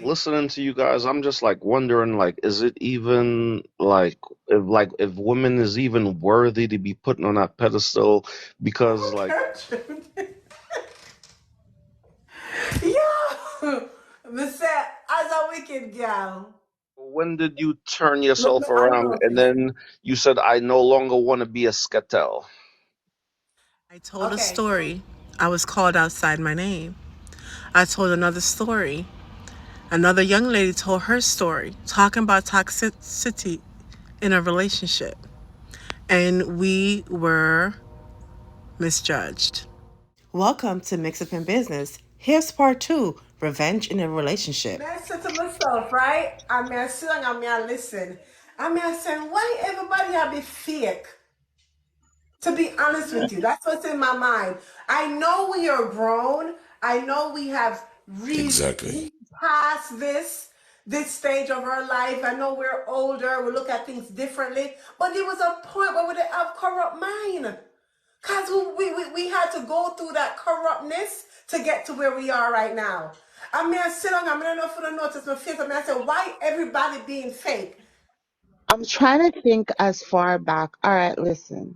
Listening to you guys, I'm just like wondering, like, is it even like if women is even worthy to be put on that pedestal? Because like, Gertrude. Yo, me say, as a wicked girl. when did you turn Look, yourself look, I around and noticed. then you said, I no longer want to be a scatel? I told a Okay, so story. I was called outside my name. I told another story. Another young lady told her story, talking about toxicity in a relationship. And we were misjudged. Welcome to Mix Up in Business. Here's part two, Revenge in a Relationship. may I say to myself, right? I may I sit and I may I listen. I may I say, why everybody have be fake? To be honest with you, that's what's in my mind. I know we are grown. I know we have Exactly. reached past this stage of our life. I know we're older. We look at things differently. But there was a point where we didn't have corrupt mind. Because we had to go through that corruptness to get to where we are right now. I mean, I sit on, I mean, I don't know if you notice my face. I mean, I said, why everybody being fake? I'm trying to think as far back. All right, listen.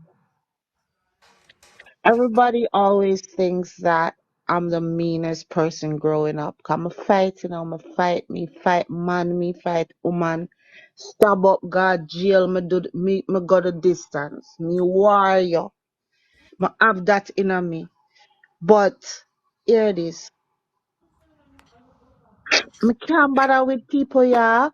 Everybody always thinks that I'm the meanest person growing up. I'm a fight, I'm a fight, me fight man, me fight woman. Stab up, God, jail, me go the distance. Me warrior. Me have that in me. But here it is. Me can't bother with people, yeah.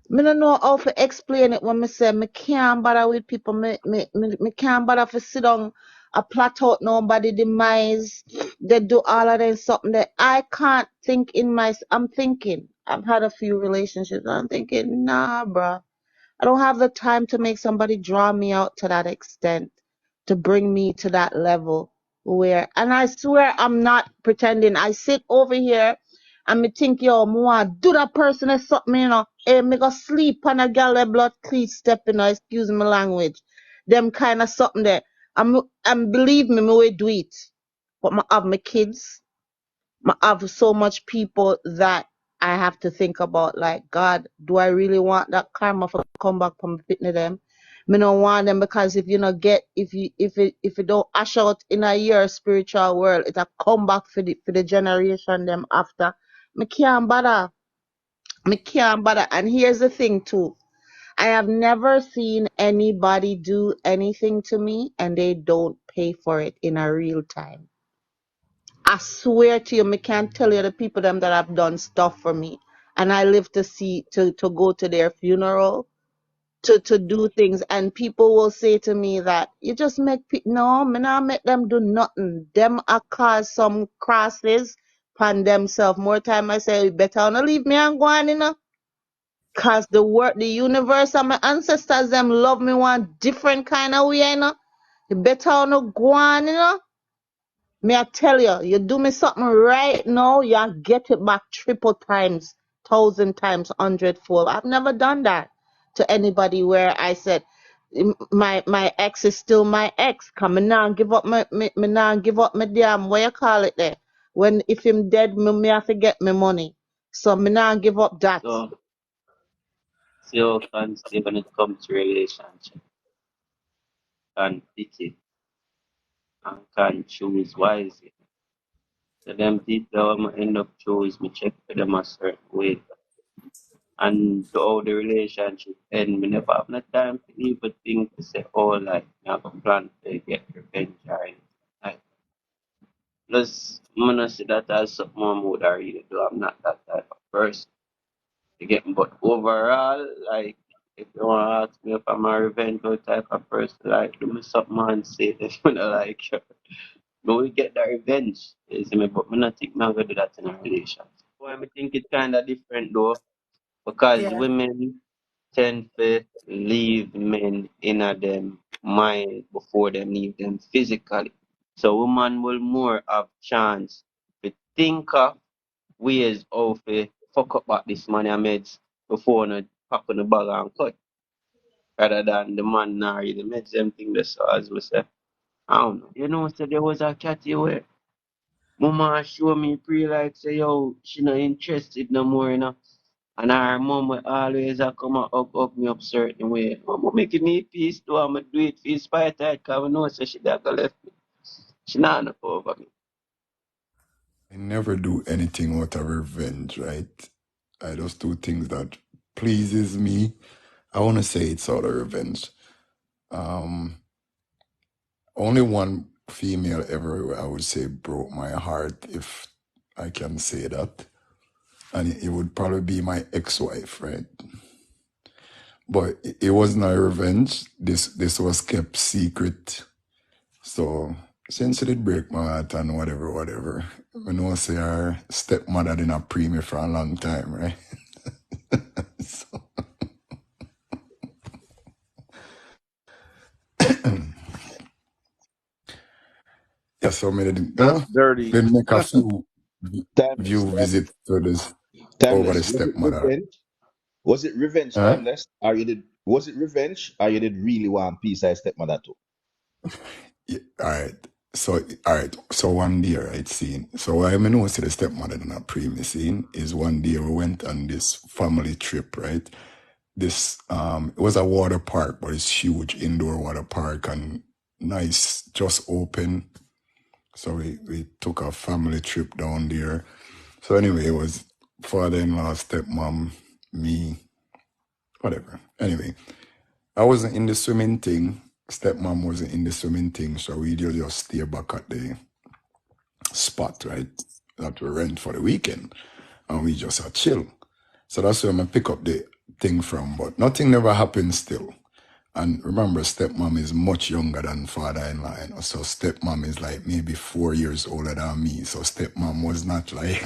Me don't know how to explain it when me say me can't bother with people. Me can't bother to sit down a plot out nobody demise. They do all of them something that I can't think in my. I'm thinking. I've had a few relationships. I'm thinking, nah, bruh. I don't have the time to make somebody draw me out to that extent, to bring me to that level where, and I swear I'm not pretending. I sit over here and me think, yo, me want do that person or something, Hey, me go sleep on a gal that blood clean step, excuse my language. Them kind of something there. And believe me, me will do it. But I have my kids. I have so much people that I have to think about. Like, God, do I really want that karma to come back from fitting them? Me don't want them because if you not get if you don't ash out in a year spiritual world, it'll come back for the generation them after. Me can't bother. Me can't bother. And here's the thing too. I have never seen anybody do anything to me and they don't pay for it in a real time. I swear to you, me can't tell you the people them that have done stuff for me. And I live to see to go to their funeral, to do things. And people will say to me that you just make no, me not make them do nothing. Them a cause some crosses upon themselves. More time I say, you better not leave me and go on, Cause the work, the universe and my ancestors them love me one different kind of way, You better not go on. May I tell you, you do me something right now, you get it back triple times, thousand times, hundredfold. I've never done that to anybody where I said my ex is still my ex. Come me now give up me now give up my damn what you call it there. When if him dead, me have to get my money. So me now give up that. So, so constantly when it comes to relationship, can pick it and can choose wisely. So them people that I end up choose me check for them a certain way. And to how the relationship end, me never have no time to even think to say, oh, like, I have a plan to get revenge or anything. Like, plus, I'm gonna see that as something I would really do. I'm not that type of person. You get me? But overall, like, if you want to ask me if I'm a revengeful type of person, like, do me something and say this, you know, like, no, we get that revenge, you see me? But me not think I'm gonna do that in a relationship. Why I think it's kind of different though, because Yeah. women tend to leave men in a them mind before they leave them physically. So woman will more have chance to think of ways of fuck up back this money I made before no pack on the bag and cut. Rather than the man now really made them think this so as we say. I don't know. You know, so there was a cat you were. Mama show me pre like say yo, she not interested no more, you know. And our mom will always come and hug me up certain way. Mama making me peace too, I'ma do it for spite her, cause we know so she not gonna left me. She not enough over me. I never do anything out of revenge, right? I just do things that pleases me. I want to say it's out of revenge. Um, Only one female ever, I would say, broke my heart, if I can say that. And it would probably be my ex-wife, right? But it wasn't a revenge. This was kept secret. So since it did break my heart and whatever, I know say our stepmother didn't pre me for a long time, right? So, yeah, so me did, That's dirty. did make a Timeless, few timeless, visit to this over the timeless. Was it stepmother. revenge? Was it revenge, Huh? timeless? Or you did? Was it revenge? Or you did really want peace? I stepmother too. Yeah, all right. So all right. So one day, right, scene. So what I know see the stepmother in a previous scene is one day we went on this family trip, right? This it was a water park, but it's huge indoor water park and nice, just open. So we took a family trip down there. So anyway, it was father-in-law, stepmom, me, whatever. Anyway, I wasn't in the swimming thing. Stepmom wasn't in the swimming thing, so we just stay back at the spot, right? That we rent for the weekend. And we just chill. So that's where I pick up the thing from. But nothing never happened still. And remember, stepmom is much younger than father-in-law. You know? So stepmom is like maybe 4 years older than me. So stepmom was not like,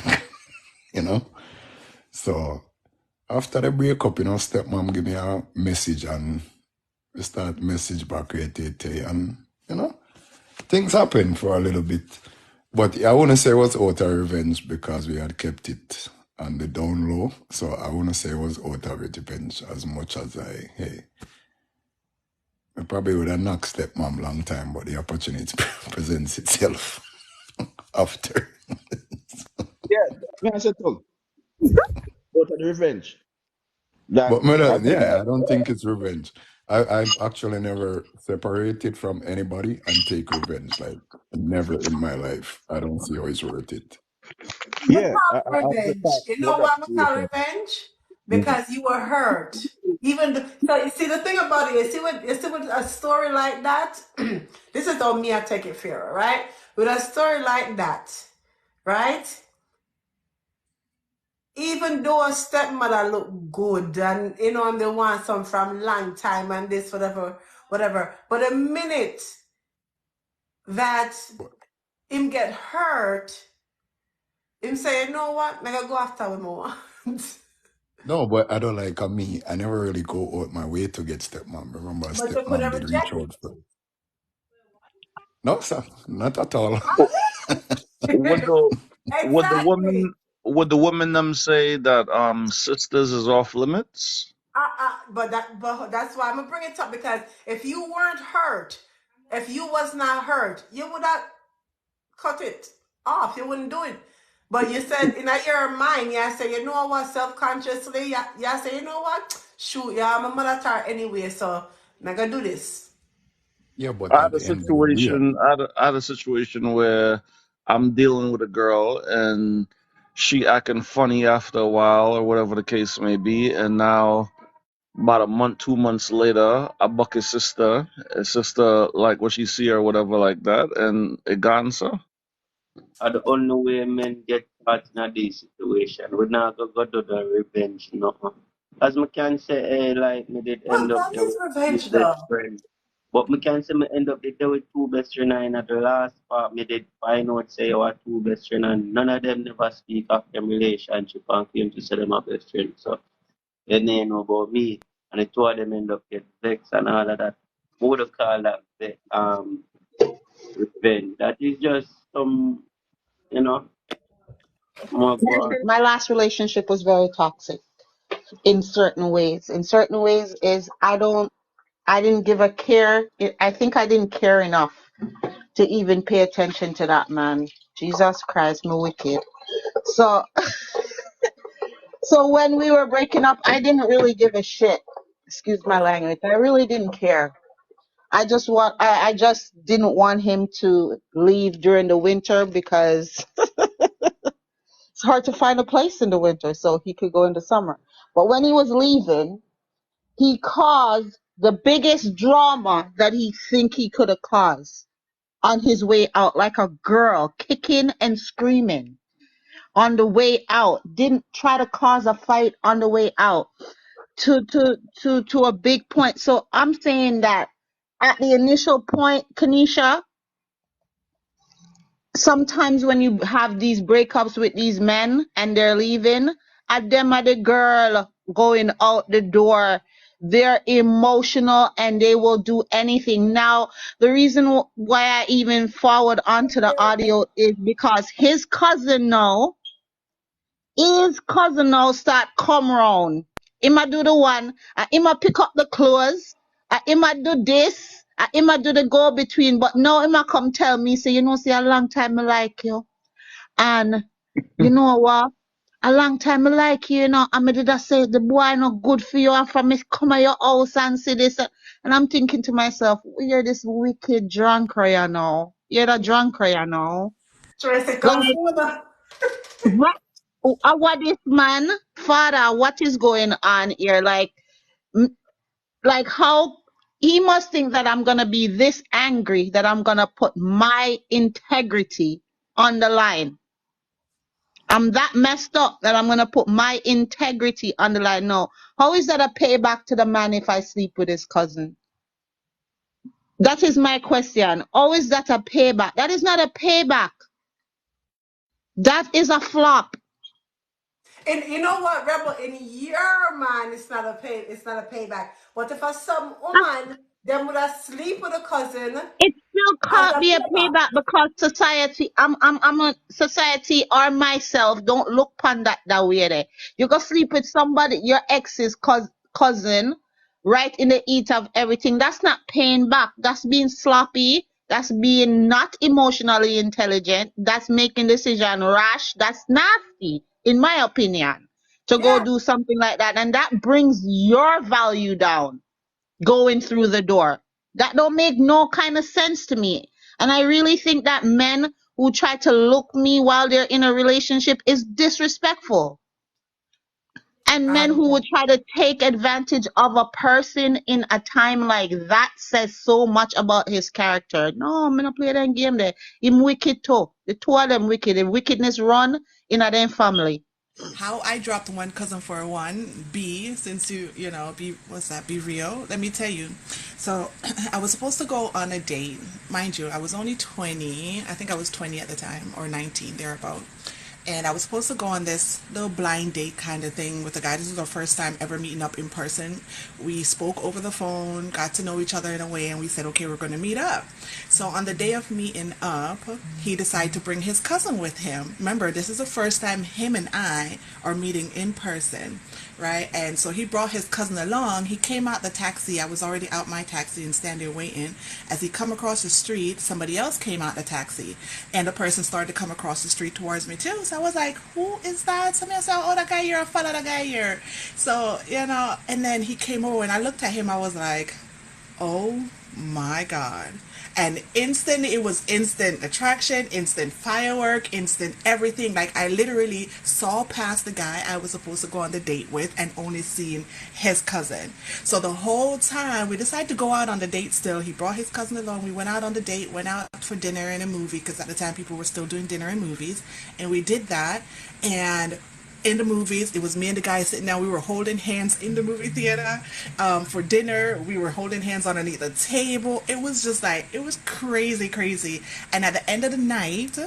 you know. So after the breakup, stepmom give me a message and we start message back with it, and things happen for a little bit. But I wouldn't say it was out of revenge because we had kept it on the down low. So I wouldn't say it was out of revenge as much as I probably would have knocked stepmom long time, but the opportunity presents itself after. Yeah, me I said too. Out of the revenge. That But man, I tell you yeah, that. I don't think it's revenge. I've actually never separated from anybody and take revenge. Like never in my life. I don't see how it's worth it. Yeah, I've just Revenge. thought You know about that why we call situation. revenge? Mhm. Because you were hurt. So you see the thing about it, you see with a story like that, this is how me I take it fair, right? With a story like that, right? Even though a stepmother look good and and they want some from long time and this, whatever. But the minute that But him get hurt, him say, you know what, I gotta go after him more. no, but I don't like me. I never really go out my way to get stepmom. Remember, But you could stepmom have did reach rejected. out for. No, sir, not at all. Would the would the Exactly. woman would the woman them say that sisters is off limits? But that's why I'm gonna bring it up, because if you weren't hurt, if you was not hurt, you would have cut it off. You wouldn't do it. But you said in your mind, you say, you know what, self-consciously, you say, you know what, shoot, yeah, I'm a mother tar anyway, so I'm gonna do this. Yeah, but I at had a the end of the day, situation. I had a situation where I'm dealing with a girl and she acting funny after a while or whatever the case may be, and now about a month, 2 months later, I buck his sister like what she see or whatever like that, and it gone so. And the only way men get caught in this situation, we not go do the revenge, no. As me can say, hey, like me did But end up that there is with two revenge, best though. friends. But me can say me end up there with two best friends, and at the last part me did find out say our two best friends, and none of them never speak of them relationship and claim to say them are best friends. So they didn't know about me, and the two of them end up get vexed and all of that. We would have called that the revenge. That is just some, you know, more go on. My last relationship was very toxic in certain ways. In certain ways is I didn't give a care. I think I didn't care enough to even pay attention to that man. Jesus Christ, me wicked. So so when we were breaking up, I didn't really give a shit. Excuse my language. I really didn't care. I just didn't want him to leave during the winter because it's hard to find a place in the winter, so he could go in the summer. But when he was leaving, he caused the biggest drama that he think he could have caused on his way out, like a girl kicking and screaming on the way out. Didn't try to cause a fight on the way out to a big point. So I'm saying that at the initial point, Kanisha, sometimes when you have these breakups with these men and they're leaving, at them are the girl going out the door. They're emotional and they will do anything. Now, the reason why I even forward onto the audio is because his cousin now start come round. I'ma do the one, I'ma pick up the clothes, I'ma do this, I'ma do the go between, but now I'ma come tell me, say, say a long time I like you. And you know what? A long time I like you, and I did I say the boy not good for you and from me come at your house and see this. And I'm thinking to myself, you're this wicked drunk right now. You're the drunk right now. Tracy, Like come soon. what what is man, father, what is going on here? M- like how he must think that I'm gonna be this angry that I'm gonna put my integrity on the line. I'm that messed up that I'm gonna put my integrity on the line. No. How is that a payback to the man if I sleep with his cousin? That is my question. How is that a payback? That is not a payback. That is a flop. And you know what, Rebel? In your mind, it's not a payback. But if a some woman them would have sleep with a cousin It still as can't a be a payback. payback because society, I'm a society or myself don't look upon that way there. You go sleep with somebody, your ex's cousin, right in the heat of everything. That's not paying back. That's being sloppy. That's being not emotionally intelligent. That's making decision rash. That's nasty, in my opinion, to go Yeah. do something like that. And that brings your value down going through the door. That don't make no kind of sense to me. And I really think that men who try to look me while they're in a relationship is disrespectful. And men who would try to take advantage of a person in a time like that says so much about his character. No, I'm gonna play that game there. Him wicked too. The two of them wicked. The wickedness run in a them family. How I dropped one cousin for one, B, since you know, B, what's that, Be Real? Let me tell you. So I was supposed to go on a date. Mind you, I was only 20. I think I was 20 at the time, or 19, thereabout. And I was supposed to go on this little blind date kind of thing with a guy. This was our first time ever meeting up in person. We spoke over the phone, got to know each other in a way, and we said, okay, we're going to meet up. So on the day of meeting up, he decided to bring his cousin with him. Remember, this is the first time him and I are meeting in person, right? And so he brought his cousin along. He came out the taxi. I was already out my taxi and standing there waiting. As he come across the street, somebody else came out the taxi, and the person started to come across the street towards me too. So I was like, who is that? Somebody said, oh, that guy here, I follow that guy here. So, you know, and then he came over and I looked at him, I was like, oh my God. And instant, it was instant attraction, instant firework, instant everything. Like I literally saw past the guy I was supposed to go on the date with and only seen his cousin. So the whole time we decided to go out on the date still. He brought his cousin along. We went out on the date, went out for dinner and a movie because at the time people were still doing dinner and movies. And we did that. And in the movies. It was me and the guy sitting down. We were holding hands in the movie theater for dinner. We were holding hands underneath the table. It was just like, it was crazy, crazy. And at the end of the night,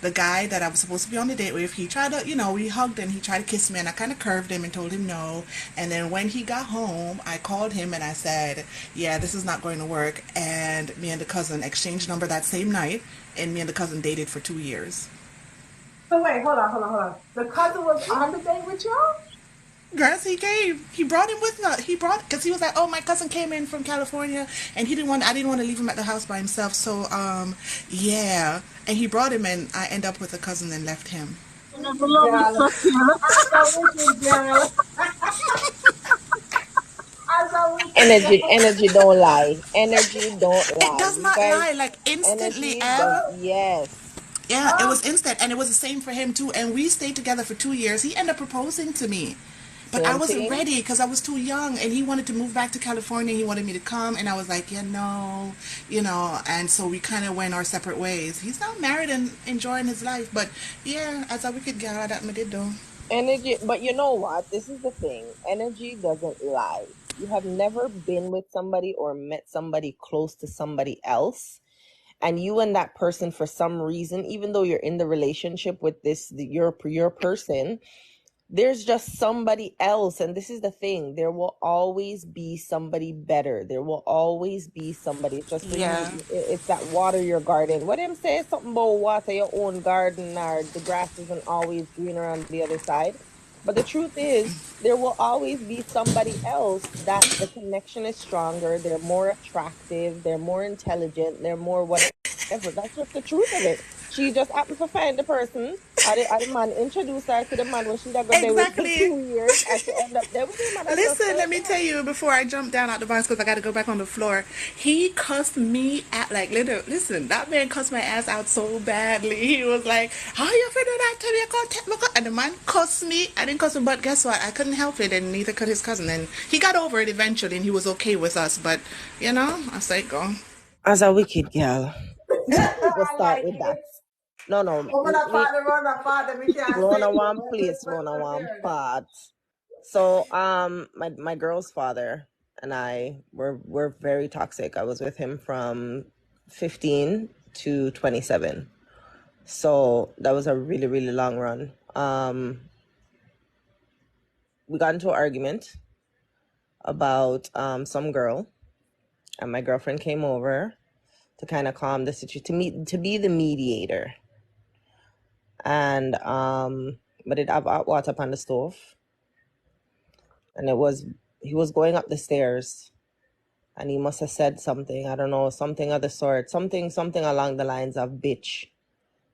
the guy that I was supposed to be on the date with, he tried to, you know, we hugged and he tried to kiss me and I kind of curved him and told him no. And then when he got home, I called him and I said, yeah, this is not going to work. And me and the cousin exchanged number that same night, and me and the cousin dated for 2 years. So wait, hold on. The cousin was on the date with y'all? Yes, he came. He brought him with us. He brought because he was like, "Oh, my cousin came in from California, and he didn't want. I didn't want to leave him at the house by himself. So, yeah." And he brought him, and I end up with a cousin and left him. Energy Wicked love it girl. so serious. As a wicked girl. As a wicked Energy, girl. energy don't lie. Energy don't It lie. does You not guys, lie. Like instantly, energy does. Ev. Yes. Yeah, it Oh, was instant, and it was the same for him too. And we stayed together for 2 years. He ended up proposing to me, but I Same wasn't thing. ready because I was too young. And he wanted to move back to California. He wanted me to come, and I was like, yeah, no, you know. And so we kind of went our separate ways. He's now married and enjoying his life. But yeah, as a wicked girl, that me did though. Energy, but you know what? This is the thing. Energy doesn't lie. You have never been with somebody or met somebody close to somebody else, and you and that person, for some reason, even though you're in the relationship with your person, there's just somebody else. And this is the thing, there will always be somebody better. There will always be somebody. It's just when Yeah, it's that water your garden. What them say something about water your own garden, or the grass isn't always greener on the other side. But the truth is, there will always be somebody else that the connection is stronger, they're more attractive, they're more intelligent, they're more whatever. That's just the truth of it. She just happened to find the person. I the man introduced her to the man when she done go there with for exactly. 2 years, and she end up there with him, and that's just Listen, it. let me tell you before I jump down out the box because I got to go back on the floor. He cussed me at like literally. Listen, that man cussed my ass out so badly. He was like, "How you finna do that to me? I can't take my And the man cussed me. I didn't cuss him, but guess what? I couldn't help it, and neither could his cousin. And he got over it eventually, and he was okay with us. But you know, I say go. As a wicked girl. We go I start like with that. it. No, no, Woman me apart, the run apart, we can't run stay on in one place, run on one part. So, my girl's father and I were very toxic. I was with him from 15 to 27. So that was a really, really long run. We got into an argument about some girl, and my girlfriend came over to kind of calm the situation, to be the mediator. And but it have hot water up on the stove, and he was going up the stairs, and he must have said something, I don't know, something of the sort, something along the lines of bitch,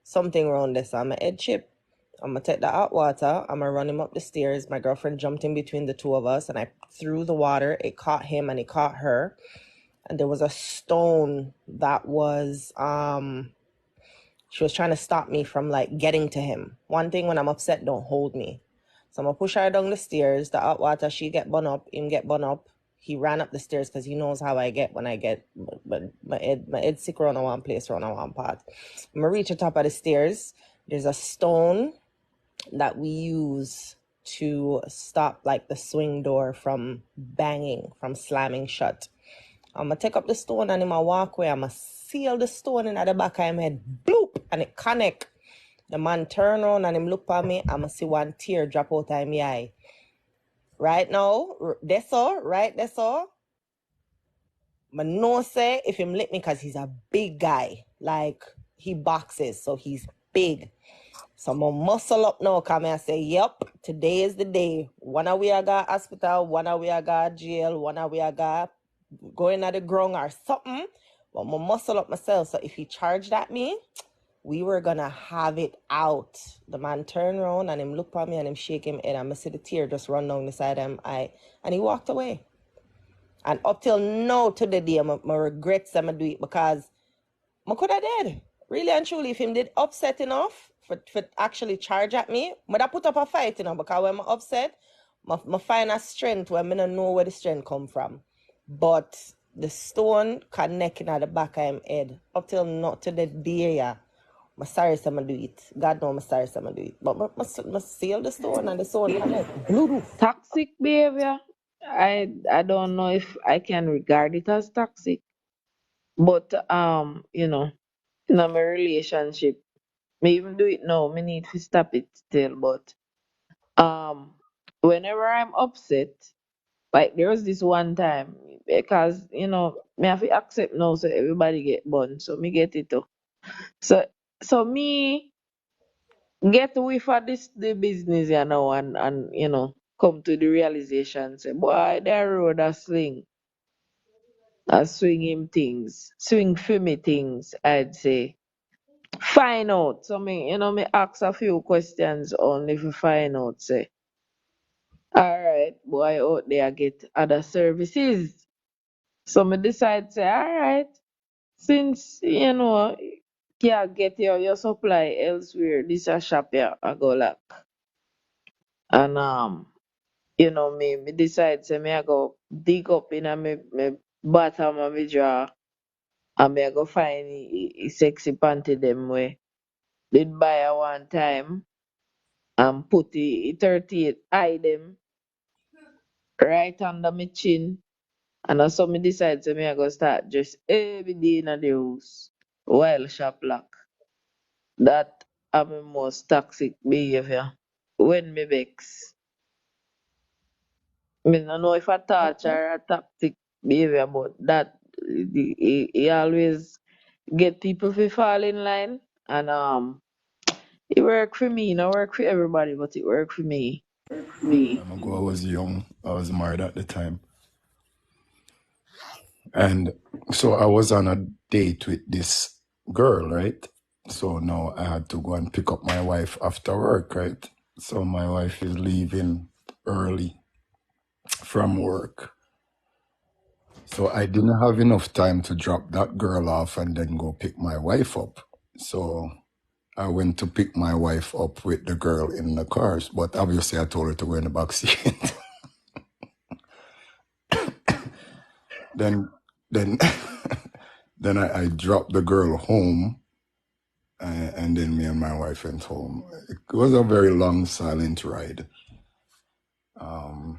something around this. I'm a head chip. I'm gonna take the hot water, I'm gonna run him up the stairs. My girlfriend jumped in between the two of us, and I threw the water. It caught him and it caught her, and there was a stone that was she was trying to stop me from like getting to him. One thing, when I'm upset, don't hold me. So I'm gonna push her down the stairs. The hot water, she get bun up, him get bun up. He ran up the stairs because he knows how I get when I get, but my head sick around one place, around one part. I'm gonna reach the top of the stairs. There's a stone that we use to stop like the swing door from banging, from slamming shut. I'm gonna take up the stone, and in my walkway, I'm gonna seal the stone in the back of him head, bloop, and it connect. The man turn around and him look at me, I'm gonna see one tear drop out of my eye. Right now, that's all, right? That's all. But no say if him lick me, because he's a big guy. Like, he boxes, so he's big. So I'm gonna muscle up now, come and say, yep, today is the day. One of we are got hospital, one of we are got jail, one of we are got going at the ground or something. But I'm gonna muscle up myself. So if he charged at me, we were gonna have it out. The man turned around and him look at me and him shake him head, and I see the tear just run down the side of him eye, and he walked away. And up till now, to the day, I regret I'm do it, because I could have dead. Really and truly, if him did upset enough for actually charge at me, but I put up a fight, because when I'm upset, I find a strength where I don't know where the strength come from. But the stone connecting at the back of him head, up till not to the day, yeah, I'm sorry I'm do it. God know I'm sorry I'm do it. But I seal the stone, and the stone connect. Bluetooth. Toxic behavior. I don't know if I can regard it as toxic, but in a my relationship, me even do it now. Me need to stop it still, but um, whenever I'm upset, like there was this one time, because me have to accept now, so everybody get bun, so me get it too. So me get away for this the business, and come to the realization, say, boy, that road a sling. I swing him things. Swing for me things, I'd say. Find out. So me ask a few questions only to find out, say. Alright, boy out there get other services. So me decide say, alright, since can't get your supply elsewhere, this a shop here I go lock. And me decide say me I go dig up in a me bottom of me drawer and me I go find sexy panty them way. Did buy a one time and put the 38 eye them right under my chin. And also me decide say me I go start just every day in the house while shop lock. That am my most toxic behavior. When me vex. Me no know if I touch or a toxic behavior, but that he always get people to fall in line. And it work for me, not work for everybody, but it work for me. Time ago, I was young. I was married at the time. And so I was on a date with this girl, right? So now I had to go and pick up my wife after work, right? So my wife is leaving early from work. So I didn't have enough time to drop that girl off and then go pick my wife up. So I went to pick my wife up with the girl in the cars, but obviously I told her to go in the back seat. then then then I dropped the girl home, and then me and my wife went home. It was a very long, silent ride. Then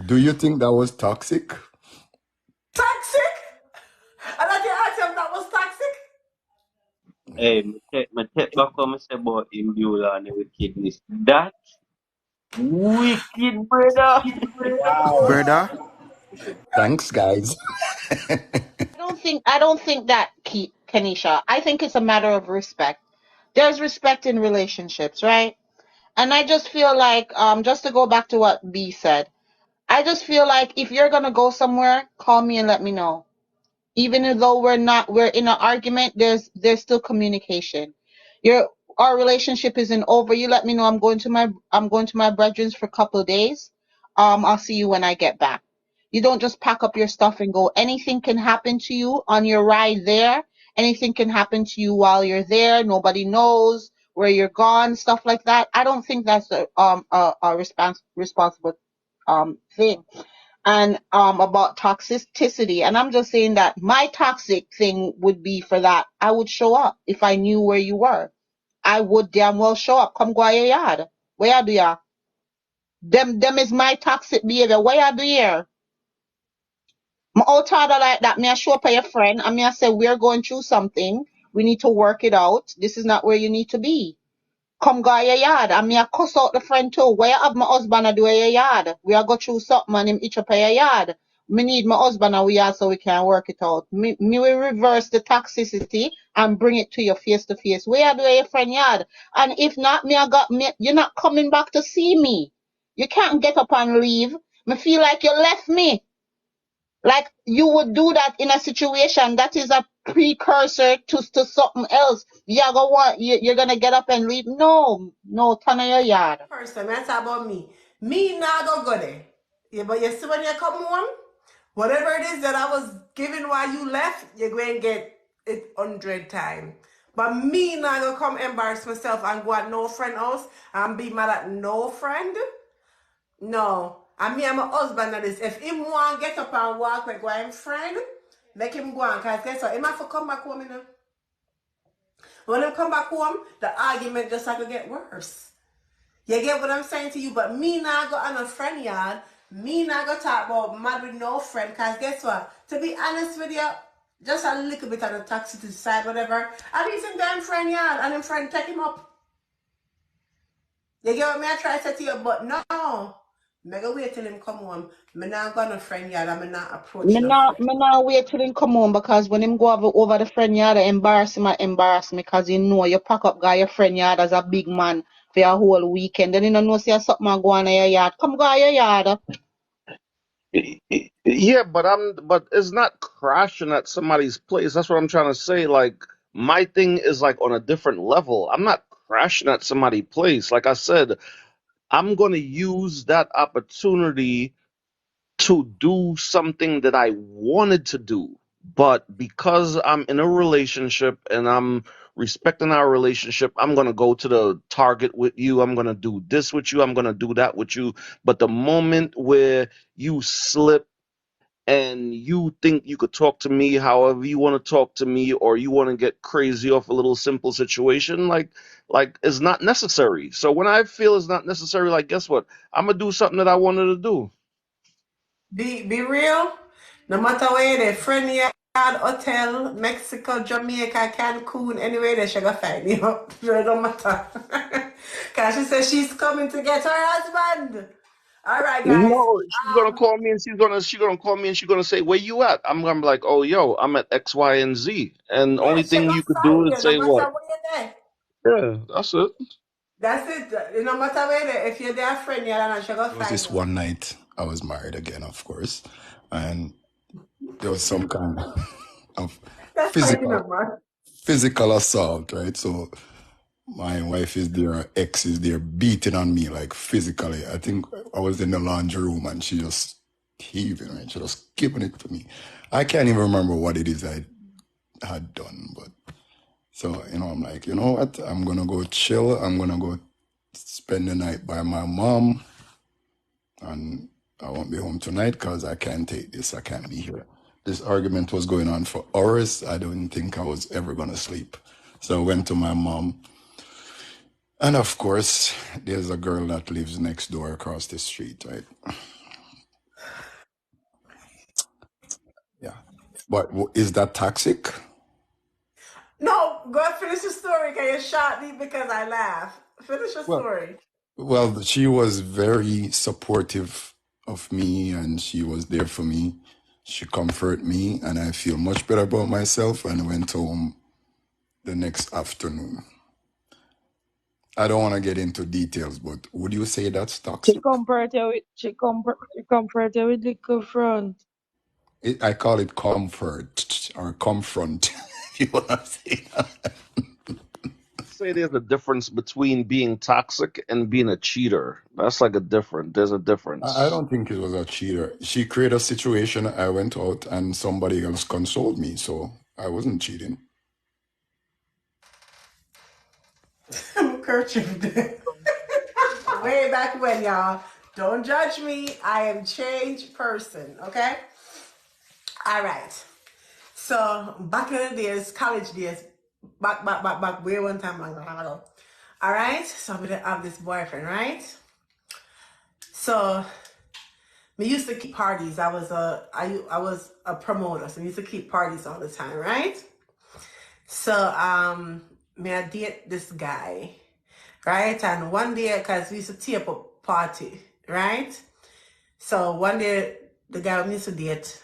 do you think that was toxic? Toxic? And I can ask him that was toxic? Hey, me take back what I say about him Beulah and the wickedness. That wicked brother. Wow. Brother, Thanks, guys. I don't think that Kenisha. I think it's a matter of respect. There's respect in relationships, right? And I just feel like just to go back to what B said, I just feel like if you're gonna go somewhere, call me and let me know. Even though we're in an argument, there's still communication. Your Our relationship isn't over. You let me know I'm going to my brethren's for a couple of days. I'll see you when I get back. You don't just pack up your stuff and go. Anything can happen to you on your ride there. Anything can happen to you while you're there. Nobody knows where you're gone, stuff like that. I don't think that's a responsible thing. And about toxicity, and I'm just saying that my toxic thing would be for that I would show up if I knew where you were. I would damn well show up. Come go your yard. Where you do ya? Them is my toxic behavior. Where you do here? My old father like that. Me I show up at your friend and me I say we're going through something. We need to work it out. This is not where you need to be. Come go your yard. And me a cuss out the friend too. Where you have my husband a do at your yard? We a go through something and him itch up at your yard. Me need my husband and we are so we can work it out. Me will reverse the toxicity and bring it to your face to face. Where you do at your friend yard? And if not, you're not coming back to see me. You can't get up and leave. Me feel like you left me. Like you would do that in a situation that is a precursor to something else. You're gonna get up and leave. No, turn on your yard. First time, I talk about me. Me not go there. Yeah, but you see when you come home, whatever it is that I was giving while you left, you're going to get it 100 times. But me not gonna come embarrass myself and go at no friend house and be mad at no friend. No. And me and my husband at this. If him want get up and walk like him friend, make him go on. Because guess what? Him have to come back home, you know. When him come back home, the argument just like to get worse. You get what I'm saying to you? But me not go on a friend yard. Me not go talk about mad with no friend. Because guess what? To be honest with you, just a little bit on the toxicity side, whatever. I be in damn friend yard and him friend take him up. You get what me I try to say to you? But no. Me go wait till him come home. Me not go on a friend yard and me not approach Me no not, friend. me not wait till him come home because when him go over the friend yard, embarrass him, because you know you pack up guy your friend yard as a big man for a whole weekend. Then you don't know say something a go on in your yard. Come go on your yard. Yeah, but it's not crashing at somebody's place. That's what I'm trying to say. Like my thing is like on a different level. I'm not crashing at somebody's place. Like I said, I'm gonna use that opportunity to do something that I wanted to do. But because I'm in a relationship and I'm respecting our relationship, I'm going to go to the Target with you. I'm going to do this with you. I'm going to do that with you. But the moment where you slip and you think you could talk to me however you want to talk to me, or you want to get crazy off a little simple situation, like it's not necessary. So when I feel it's not necessary, like guess what? I'm gonna do something that I wanted to do. Be real. No matter where they friend yard, hotel, Mexico, Jamaica, Cancun, anywhere they should go find you. It don't matter. Cause she says she's coming to get her husband. All right, guys. No, she's gonna call me and she's gonna call me and she's gonna say, "Where you at?" I'm gonna be like, "Oh, yo, I'm at X, Y, and Z." And Yeah, only she thing gonna you could do find is you. No say matter what? where you're there. Yeah, that's it. That's it. No matter where they, if you're their friend, you're not she gonna There was find this you. one night I was married again, of course, and there was some kind of That's fine, physical man. physical assault, right? So my wife is there, her ex is there beating on me like physically. I think I was in the laundry room and she just heaving, right? She just giving it to me. I can't even remember what it is I had done, but so, I'm like, you know what? I'm gonna go chill. I'm gonna go spend the night by my mom, and I won't be home tonight because I can't take this. I can't be here. This argument was going on for hours. I don't think I was ever gonna sleep. So I went to my mom. And of course, there's a girl that lives next door across the street, right? Yeah. But is that toxic? No, go ahead, finish the story. Can you shot me because I laugh? Finish your Well, story. well, she was very supportive of me and she was there for me. She comforted me and I feel much better about myself and went home the next afternoon. I don't want to get into details, but would you say that's She toxic? comfort you with she comfort you with little front. I call it comfort or confront. If you want to say that. Say there's a difference between being toxic and being a cheater. That's like a different. There's a I difference. don't think it was a cheater. She created a situation. I went out and somebody else consoled me, so I wasn't cheating. I'm kerchiefed. Way back when, y'all. Don't judge me. I am changed person. Okay. All right. So back in the days, college days, back way one time long ago. All right. So I'm gonna have this boyfriend, right? So we used to keep parties. I was a promoter, so we used to keep parties all the time, right? So me I date this guy, right? And one day, cause we used to tape a party, right? So one day the guy we used to date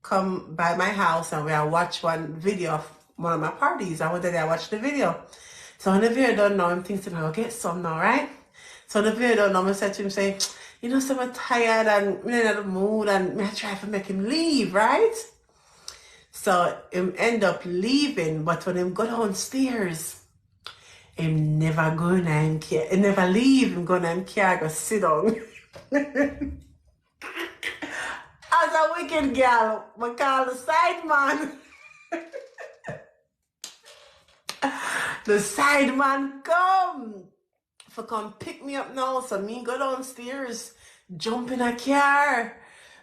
come by my house and we I watch one video of one of my parties. I went there, I watched the video. So when the video done now, I'm thinking I'll get some now, right? So when the video done now, I said to him, say, you know, so I'm tired and I'm in the mood and I try to make him leave, right? So him end up leaving, but when him go downstairs, him never go in him car. He never leave. Him go in him car, go sit down. As a wicked girl, we call the side man. The side man come. For come pick me up now. So me go downstairs, jump in a car.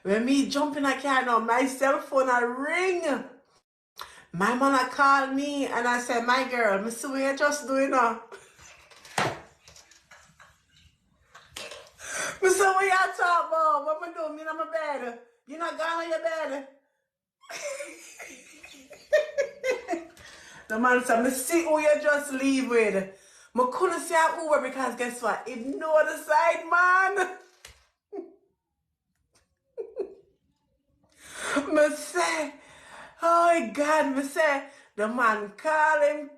When me jump in a car now, my cell phone a ring. My mama called me and I said, my girl, me see what you just doing now. Me say, what y'all talk about? What me do? Me in my bed. You not gone on your bed. The man said, me see who you just leave with. Me couldn't say a Uber because guess what? Ignore the side man. Me say, oh my God, me say, the man call him.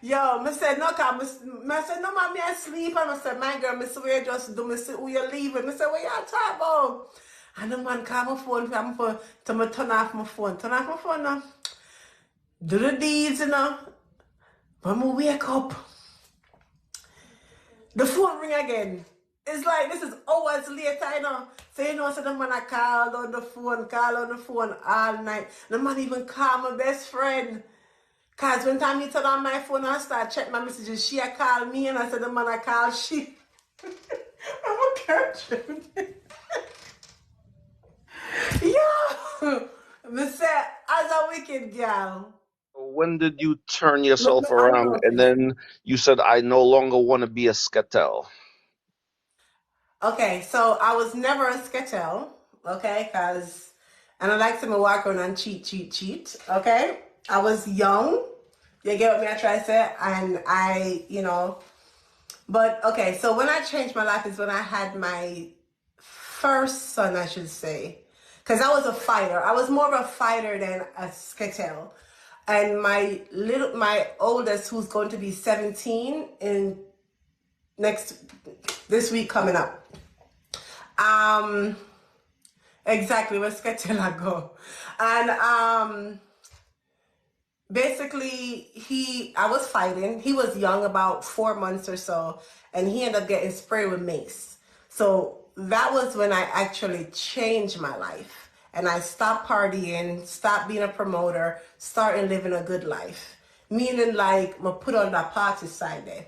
Yo, me said no, cause me said no, man, me asleep, and I said, my girl, me say we just do, me say who you leaving? Me say what you talk about? And the man call my phone, to me turn off my phone, now. Do the deeds, you know. When we wake up, the phone ring again. It's like this is hours later, you know. So you know, so the man I called on the phone all night. The man even called my best friend. Cause when time you turn on my phone and I start check my messages, she a call me and I said the man I call she. I'm a catching. Yo, me say as a wicked girl. When did you turn Look, yourself I around and noticed. then you said, I no longer want to be a scatel? Okay, so I was never a sketel, okay, cause and I like to me walk around and cheat, okay. I was young, you get what me I try to say, and I, but okay. So when I changed my life is when I had my first son, I should say, because I was a fighter. I was more of a fighter than a sketel, and my oldest, who's going to be 17 in next this week coming up. Um, exactly, where Sketela go. And basically I was fighting. He was young, about 4 months or so, and he ended up getting sprayed with mace. So that was when I actually changed my life. And I stopped partying, stopped being a promoter, started living a good life. Meaning like I put on the party side there.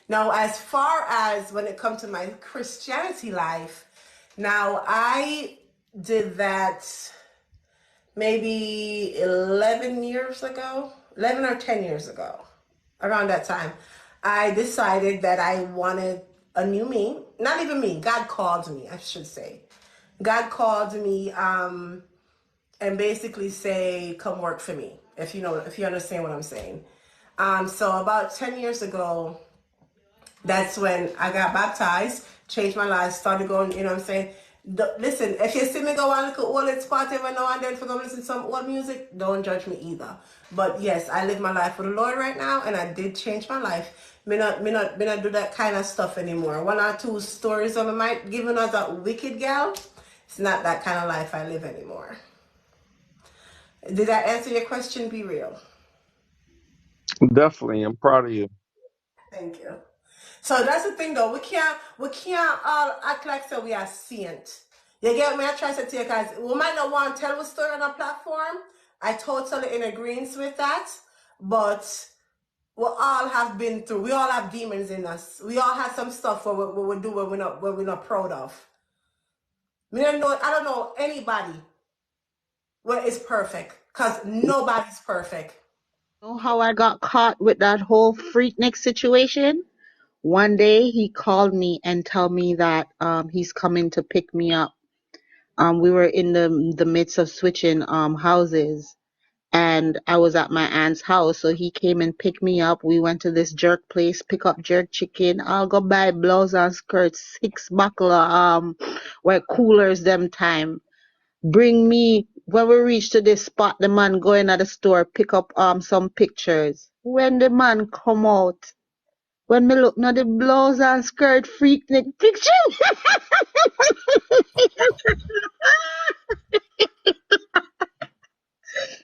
Now, as far as when it comes to my Christianity life, now I did that maybe 11 years ago, 11 or 10 years ago, around that time. I decided that I wanted a new me. Not even me, God called me, I should say. God called me and basically say, come work for me, if you understand what I'm saying. So about 10 years ago, that's when I got baptized, changed my life, started going, you know what I'm saying? Listen, if you see me go on like an old spot every now and then for going to listen to some old music, don't judge me either. But yes, I live my life with the Lord right now, and I did change my life. Me not do that kind of stuff anymore. One or two stories of my might giving us a wicked gal. It's not that kind of life I live anymore. Did I answer your question? Be real. Definitely. I'm proud of you. Thank you. So that's the thing though. We can't all act like so we are saint. You get me? I try to take as we might not want to tell a story on a platform. I totally in agreement with that. But we all have been through. We all have demons in us. We all have some stuff we do where we're not proud of. I don't know anybody where is perfect. Cause nobody's perfect. Know how I got caught with that whole Freaknik situation? One day he called me and told me that he's coming to pick me up. We were in the midst of switching houses, and I was at my aunt's house, so he came and picked me up. We went to this jerk place, pick up jerk chicken. I'll go buy blouse and skirts, 6 buckle where coolers them time. Bring me when we reach to this spot, the man going at the store, pick up some pictures. When the man come out, when me look na the blouse and skirt Freaknik picture,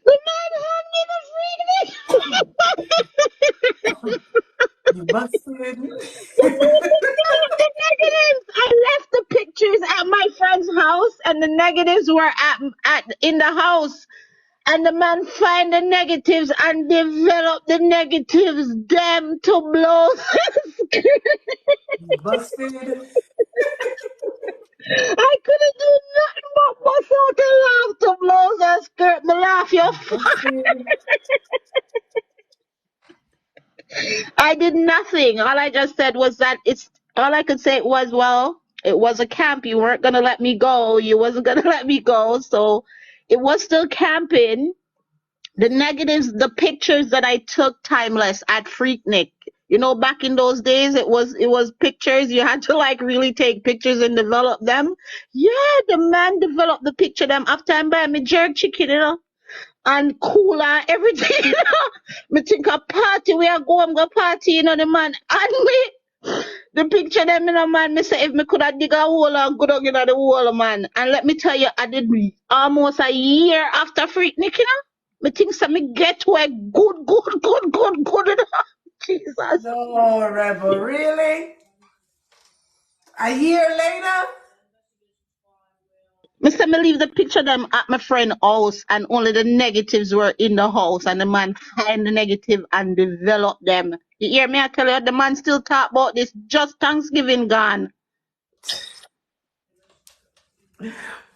the man hand me the You busted. the negatives. I left the pictures at my friend's house, and the negatives were at in the house. And the man find the negatives and develop the negatives them to blows. You busted. I couldn't do nothing but bust out the laugh to blows and skirt. Me laugh your Busted. I did nothing. All I just said was that it's all I could say was, well, it was a camp. You weren't gonna let me go. You wasn't gonna let me go. So it was still camping. The negatives, the pictures that I took timeless at Freaknik. You know, back in those days it was pictures. You had to like really take pictures and develop them. Yeah, the man developed the picture them after I'm buying me jerk chicken, and cool and everything. Me think a party, we are going go party, the man. And me, the picture them, man, me say if me could have dig a hole and go down in the hole, man. And let me tell you, I did almost a year after Freaknik, Me think so me get to a good. Jesus. No, Rebel, really? A year later? Mr. Me leave the picture them at my friend house and only the negatives were in the house and the man find the negative and develop them. You hear me? I tell you, the man still talk about this just Thanksgiving gone.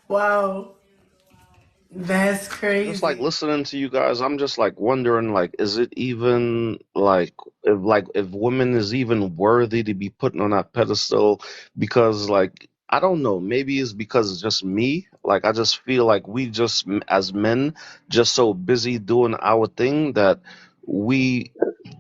Wow, that's Just like crazy. listening to you guys, I'm just like wondering, like, is it even like if women is even worthy to be put on that pedestal? Because like I don't know, maybe it's because it's just me. Like I just feel like we just as men just so busy doing our thing that we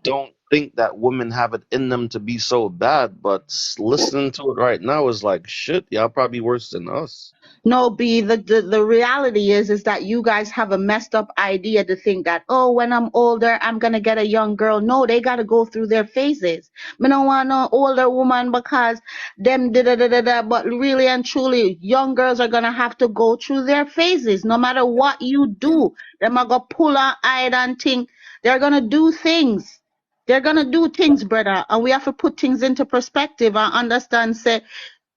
don't think that women have it in them to be so bad. But listening to it right now is like shit. Y'all probably worse than us. No, B, the reality is that you guys have a messed up idea to think that, oh, when I'm older, I'm gonna get a young girl. No, they gotta go through their phases. Me don't want no older woman because them da da da da da. But really and truly, young girls are gonna have to go through their phases. No matter what you do, them are gonna pull on eye and think. They're gonna do things. They're gonna do things, brother. And we have to put things into perspective and understand, say,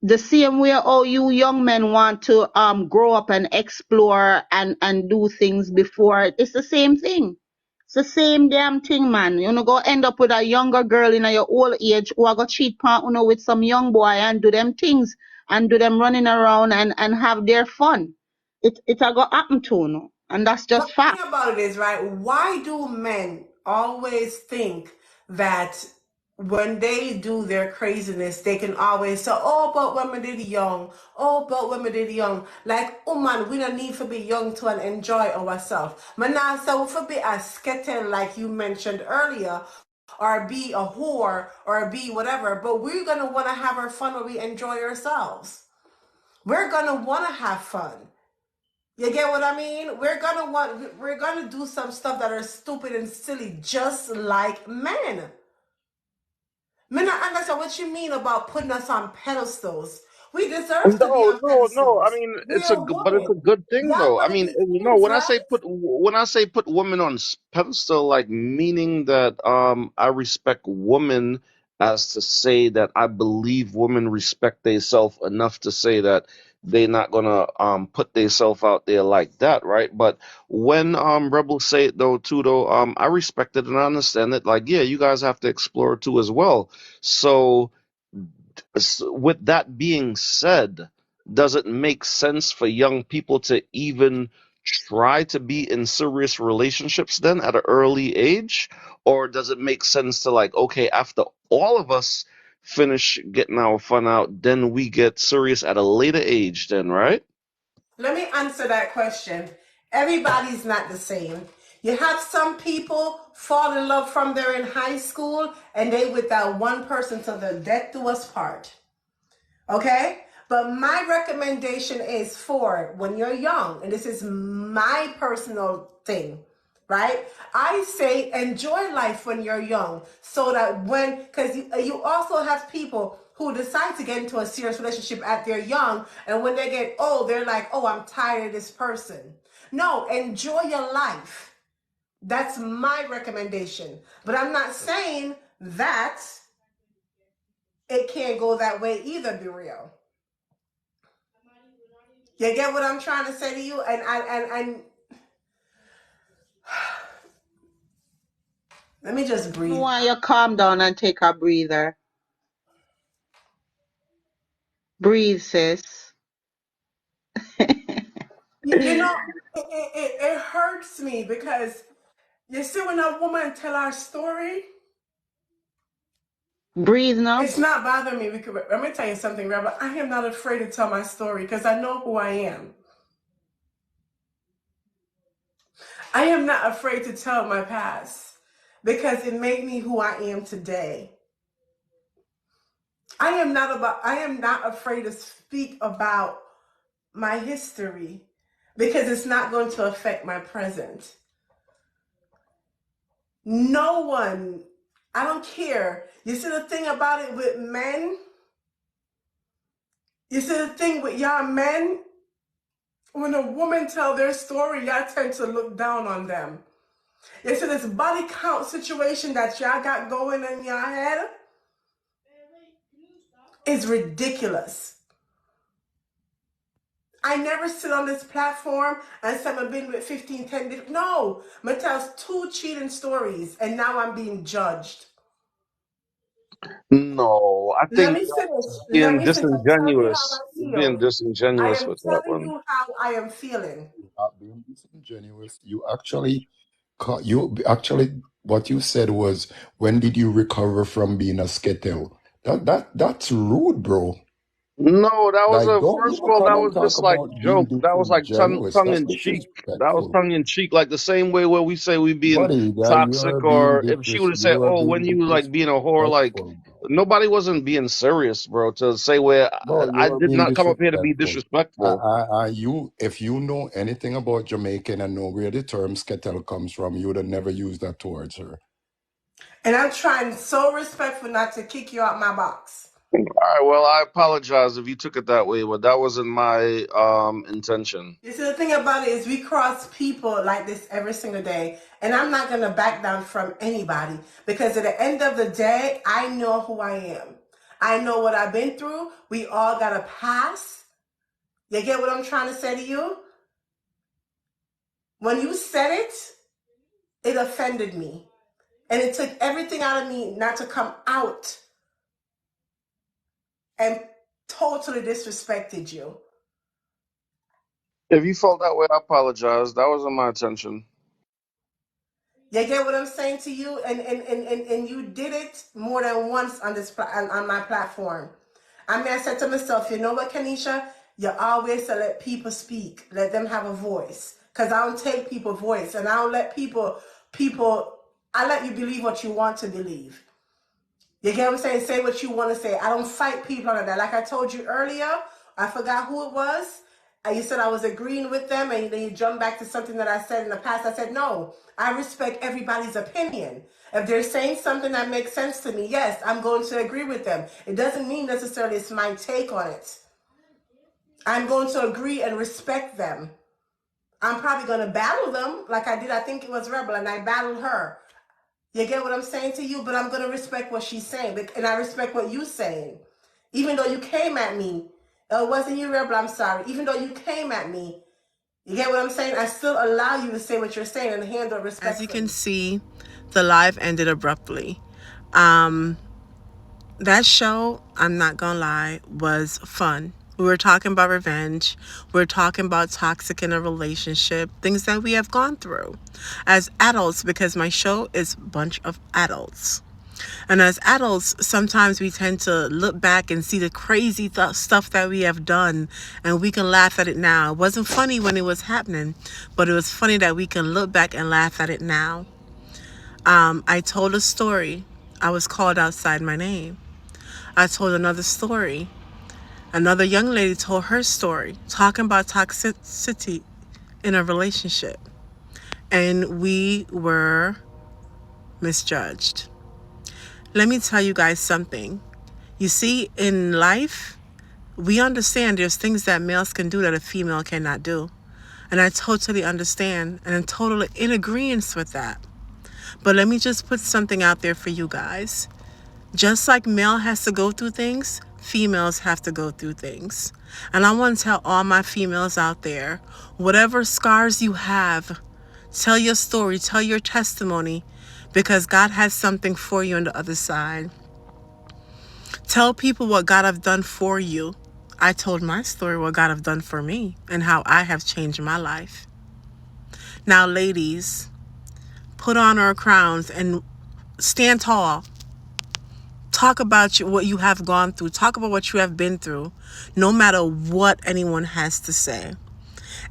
the same way all you young men want to grow up and explore and do things before, it's the same thing. It's the same damn thing, man. You know, go end up with a younger girl in your old age who are go cheat part, with some young boy and do them things and do them running around and have their fun. It a go happen to and that's But just the fact. thing about it is, right, why do men always think that when they do their craziness, they can always say, oh, but women did young. Oh, but women did young. Like, oh man, we don't need to be young to and enjoy ourselves. Man, now, so if we be a skeleton, like you mentioned earlier, or be a whore, or be whatever, but we're going to want to have our fun where we enjoy ourselves. We're going to want to have fun. You get what I mean? We're gonna do some stuff that are stupid and silly, just like men. Men, I understand what you mean about putting us on pedestals. We deserve to be No, on no, no. I pedestals. mean, We are but it's a women. good thing Y'all though. I gonna mean, be no, kings, right? when I say put women on pedestal, like meaning that I respect women as to say that I believe women respect themselves enough to say that they're not gonna put themselves out there like that, right? But when rebels say it though too though, I respect it and I understand it. Like, yeah, you guys have to explore too as well. So. With that being said, does it make sense for young people to even try to be in serious relationships then at an early age? Or does it make sense to, like, okay, after all of us finish getting our fun out, then we get serious at a later age, then, right? Let me answer that question. Everybody's not the same. You have some people fall in love from they're in high school and they with that one person till the death do us part. Okay? But my recommendation is for when you're young, and this is my personal thing, right? I say enjoy life when you're young so that because you also have people who decide to get into a serious relationship at their young, and when they get old, they're like, oh, I'm tired of this person. No, enjoy your life. That's my recommendation. But I'm not saying that it can't go that way either, be real. You get what I'm trying to say to you? And let me just I breathe. want you calm down and take a breather. Breathe, sis. You know, it hurts me because you see when a woman tell our story, Breathe now. it's not bothering me because let me tell you something, Rebel. I am not afraid to tell my story because I know who I am. I am not afraid to tell my past because it made me who I am today. I am not afraid to speak about my history because it's not going to affect my present. No one, I don't care. You see the thing about it with men? You see the thing with y'all men? When a woman tell their story, y'all tend to look down on them. You see this body count situation that y'all got going in your head is ridiculous. I never sit on this platform and say I've been with 15, 10. No, I tell 2 cheating stories and now I'm being judged. No, I Let think me you're finish. Let being me finish. Tell me how disingenuous. I You're being feel. I disingenuous am with that telling one. you how I am feeling. Not being disingenuous. You actually, what you said was, when did you recover from being a sketel? That's rude, bro. No, that was Like, a don't first of even all, come that and was talk just like about being joke. That was like disingenuous. tongue That's in cheek. That was disrespectful. tongue in cheek, like the same way where we say we being Buddy, that toxic, or if she would have said, you are "Oh, being when you like being a whore," like disrespectful, bro. nobody wasn't being serious, bro. To say where Bro, I you are did being not come up here to be disrespectful. disrespectful. If you know anything about Jamaican and know where the term sketel comes from, you would have never used that towards her. And I'm trying so respectful not to kick you out my box. All right, well, I apologize if you took it that way, but that wasn't my intention. You see, the thing about it is we cross people like this every single day. And I'm not going to back down from anybody because at the end of the day, I know who I am. I know what I've been through. We all got to pass. You get what I'm trying to say to you? When you said it, it offended me. And it took everything out of me not to come out and totally disrespected you. If you felt that way, I apologize. That wasn't my intention. You get what I'm saying to you? And you did it more than once on this on my platform. I mean, I said to myself, you know what, Kanisha? You always to let people speak. Let them have a voice. Because I don't take people's voice. And I don't let I let you believe what you want to believe. You get what I'm saying? Say what you want to say. I don't fight people on that. Like I told you earlier, I forgot who it was. You said I was agreeing with them, and then you jumped back to something that I said in the past. I said, no, I respect everybody's opinion. If they're saying something that makes sense to me, yes, I'm going to agree with them. It doesn't mean necessarily it's my take on it. I'm going to agree and respect them. I'm probably going to battle them like I did, I think it was Rebel, and I battled her. You get what I'm saying to you? But I'm going to respect what she's saying. And I respect what you're saying. Even though you came at me. It wasn't you, Rebel, I'm sorry. Even though you came at me. You get what I'm saying? I still allow you to say what you're saying and handle it As you can respectfully. see, the live ended abruptly. That show, I'm not gonna lie, was fun. We were talking about revenge. We were talking about toxic in a relationship, things that we have gone through as adults, because my show is a bunch of adults. And as adults, sometimes we tend to look back and see the crazy stuff that we have done, and we can laugh at it now. It wasn't funny when it was happening, but it was funny that we can look back and laugh at it now. I told a story. I was called outside my name. I told another story. Another young lady told her story, talking about toxicity in a relationship. And we were misjudged. Let me tell you guys something. You see, in life, we understand there's things that males can do that a female cannot do. And I totally understand and I'm totally in agreement with that. But let me just put something out there for you guys. Just like male has to go through things, females have to go through things. And I want to tell all my females out there, whatever scars you have, tell your story, tell your testimony, because God has something for you on the other side. Tell people what God have done for you. I told my story, what God have done for me, and how I have changed my life. Now, ladies, put on our crowns and stand tall. Talk about what you have gone through. Talk about what you have been through, no matter what anyone has to say.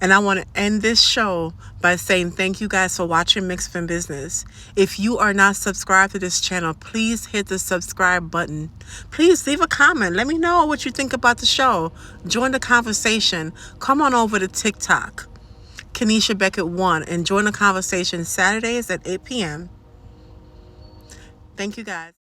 And I want to end this show by saying thank you guys for watching Mixed in Business. If you are not subscribed to this channel, please hit the subscribe button. Please leave a comment. Let me know what you think about the show. Join the conversation. Come on over to TikTok, Kenesha Beckett 1, and join the conversation Saturdays at 8 p.m. Thank you guys.